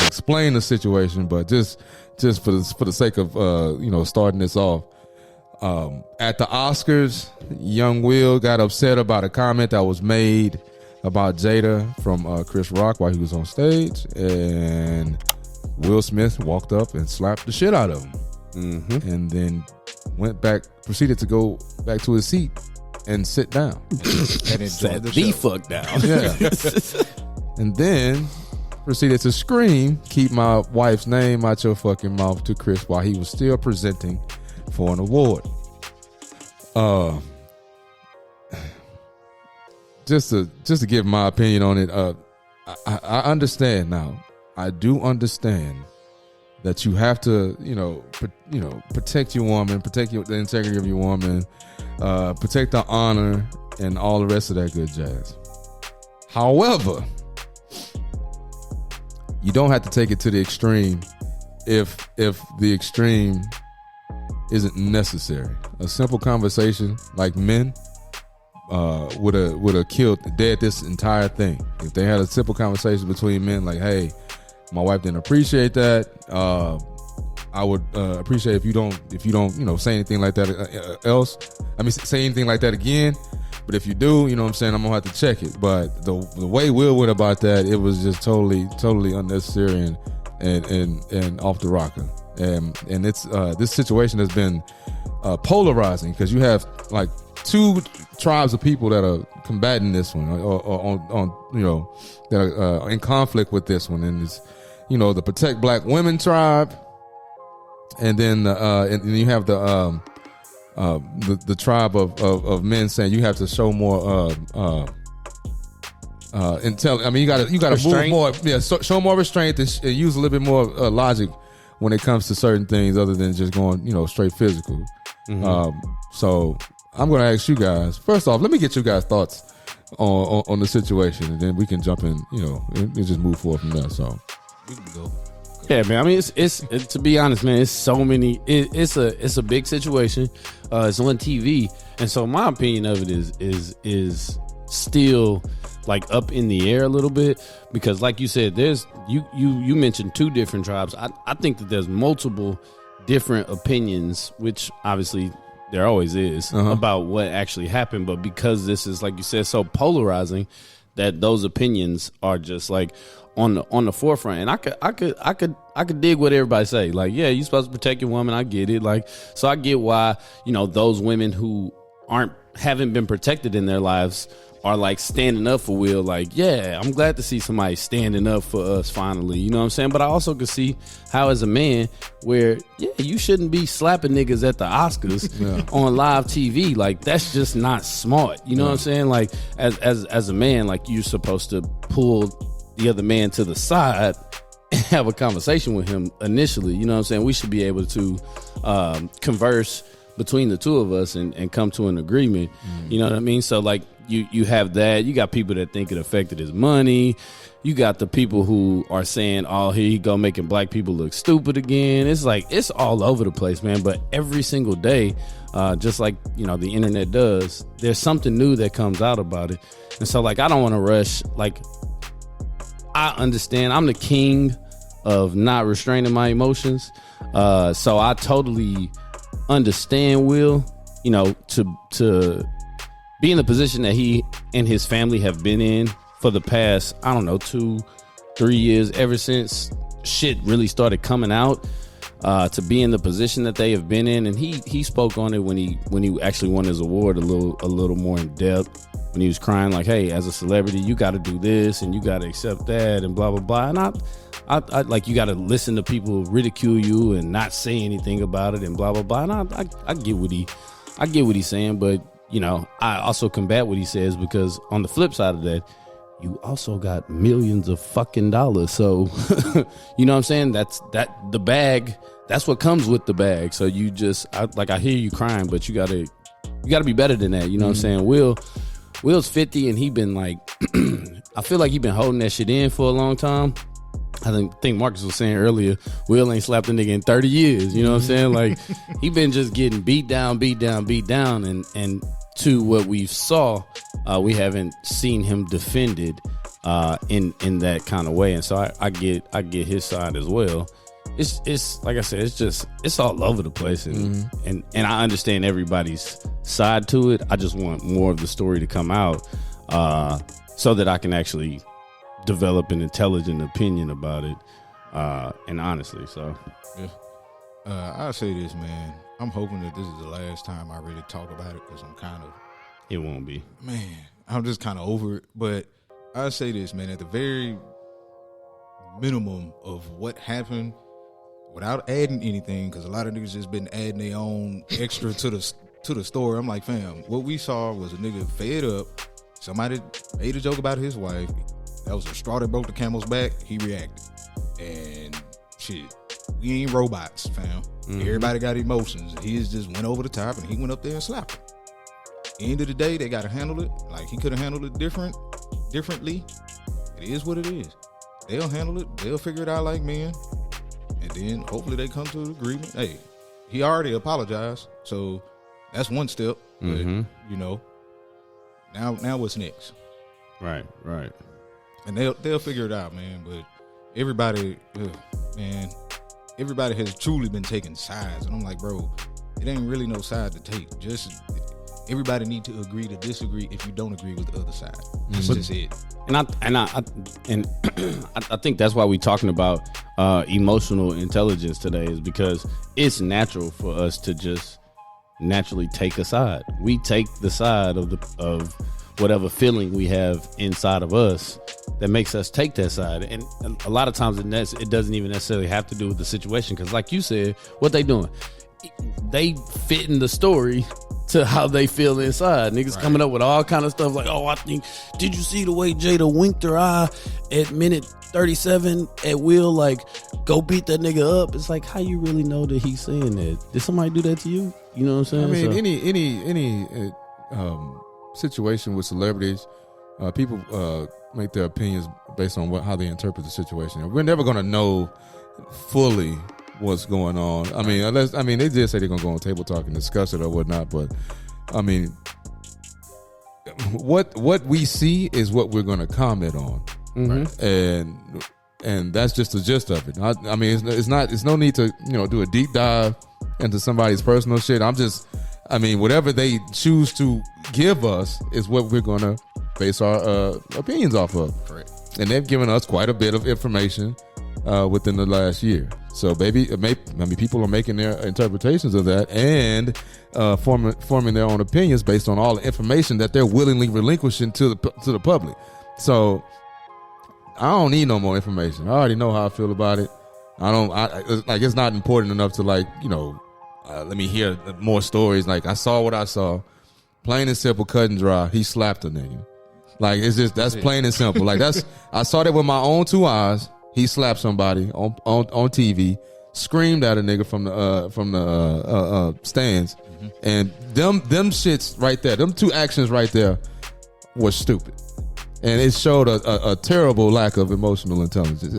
explain the situation, but just for the sake of starting this off. At the Oscars, young Will got upset about a comment that was made about Jada from Chris Rock while he was on stage, and Will Smith walked up and slapped the shit out of him, and then proceeded to go back to his seat and sit down and enjoy the fuck down. Yeah. And then proceeded to scream, "Keep my wife's name out your fucking mouth," to Chris while he was still presenting for an award. Just to give my opinion on it, I understand now. I do understand that you have to, protect your woman, protect the integrity of your woman, protect the honor, and all the rest of that good jazz. However, you don't have to take it to the extreme if the extreme isn't necessary. A simple conversation like men would have killed dead this entire thing. If they had a simple conversation between men like, "Hey, my wife didn't appreciate that. I would appreciate if you don't say anything like that else. I mean, say anything like that again. But if you do, I'm I'm gonna have to check it." But the way Will went about that, it was just totally unnecessary and off the rocker. And it's this situation has been polarizing because you have like two tribes of people that are combating this one, or that are in conflict with this one, and it's the Protect Black Women tribe, and then you have the tribe of men saying you have to show more intel. I mean, you gotta move more, show more restraint and use a little bit more logic when it comes to certain things other than just going, straight physical. So I'm going to ask you guys, first off, let me get you guys' thoughts on the situation, and then we can jump in, and just move forward from there. So we can go. Yeah, man. I mean, it's to be honest, man, it's so many. It's a big situation. It's on TV, and so my opinion of it is still like up in the air a little bit, because like you said, there's you mentioned two different tribes. I think that there's multiple different opinions, which obviously there always is, about what actually happened, but because this is, like you said, so polarizing, that those opinions are just like on the forefront. And I could dig what everybody say. Like, yeah, you're supposed to protect your woman. I get it. Like, so I get why, those women who haven't been protected in their lives are like standing up for Will. Like, yeah, I'm glad to see somebody standing up for us finally. You know what I'm saying? But I also could see how, as a man, where, yeah, you shouldn't be slapping niggas at the Oscars on live TV. Like, that's just not smart. You know what I'm saying? Like, as a man, like, you're supposed to pull the other man to the side and have a conversation with him initially. You know what I'm saying? We should be able to converse between the two of us and come to an agreement. You know what I mean? So, like, you have that. You got people that think it affected his money. You got the people who are saying, "Oh, here you go, making black people look stupid again." It's like, it's all over the place, man. But every single day, just like, the internet does, there's something new that comes out about it. And so, like, I don't want to rush. Like, I understand. I'm the king of not restraining my emotions. So I totally understand Will, to be in the position that he and his family have been in for the past, 2-3 years, ever since shit really started coming out, to be in the position that they have been in. And he spoke on it when he actually won his award a little more in depth, when he was crying like, "Hey, as a celebrity, you got to do this and you got to accept that and blah blah blah." And I like, you got to listen to people ridicule you and not say anything about it and blah blah blah. And I get what he's saying, but I also combat what he says, because on the flip side of that, you also got millions of fucking dollars. So, you know what I'm saying? That's the bag. That's what comes with the bag. So you just, I hear you crying, but you gotta be better than that. You know what I'm saying? Will's 50 and he been like, I feel like he been holding that shit in for a long time. I think Marcus was saying earlier, Will ain't slapped a nigga in 30 years. You know what I'm saying? Like, he been just getting beat down. And to what we saw, we haven't seen him defended in that kind of way. And so I get his side as well. It's like I said, it's all over the place, and I understand everybody's side to it. I just want more of the story to come out, so that I can actually develop an intelligent opinion about it, and honestly, so yeah. I'll say this, man. I'm hoping that this is the last time I really talk about it, because I'm kind of. It won't be. Man, I'm just kind of over it. But I'll say this, man. At the very minimum of what happened, without adding anything, because a lot of niggas just been adding their own extra to the story. I'm like, fam, what we saw was a nigga fed up. Somebody made a joke about his wife. That was a straw that broke the camel's back. He reacted. And shit, we ain't robots, fam. Everybody got emotions. He just went over the top and he went up there and slapped him. End of the day, they got to handle it. Like, he could have handled it differently. It is what it is. They'll handle it. They'll figure it out like men. And then hopefully they come to an agreement. Hey, he already apologized, so that's one step. But you know, now what's next? Right. And they'll figure it out, man. But everybody has truly been taking sides, and I'm like, bro, it ain't really no side to take. Just everybody need to agree to disagree if you don't agree with the other side. That's just it. And I think that's why we're talking about emotional intelligence today, is because it's natural for us to just naturally take a side. We take the side of whatever feeling we have inside of us that makes us take that side. And a lot of times it doesn't even necessarily have to do with the situation, because like you said, what they doing? They fitting the story to how they feel inside. Niggas coming up with all kind of stuff like, oh, did you see the way Jada winked her eye at minute 37 at Will? Like, go beat that nigga up. It's like, how you really know that he's saying that? Did somebody do that to you? You know what I'm saying? I mean, any situation with celebrities, people make their opinions based on how they interpret the situation. We're never going to know fully what's going on. I mean, they did say they're gonna go on Table Talk and discuss it or whatnot, but I mean, what we see is what we're gonna comment on, right? And that's just the gist of it. I mean, it's no need to do a deep dive into somebody's personal shit. Whatever they choose to give us is what we're gonna base our opinions off of. Correct. And they've given us quite a bit of information within the last year. So people are making their interpretations of that and forming their own opinions based on all the information that they're willingly relinquishing to the public. So I don't need no more information. I already know how I feel about it. It's not important enough to let me hear more stories. Like, I saw what I saw. Plain and simple, cut and dry. He slapped a nigga. Like, that's plain and simple. Like, I saw that with my own two eyes. He slapped somebody on TV, screamed at a nigga from the stands, and them shits right there, them two actions right there, were stupid, and it showed a terrible lack of emotional intelligence.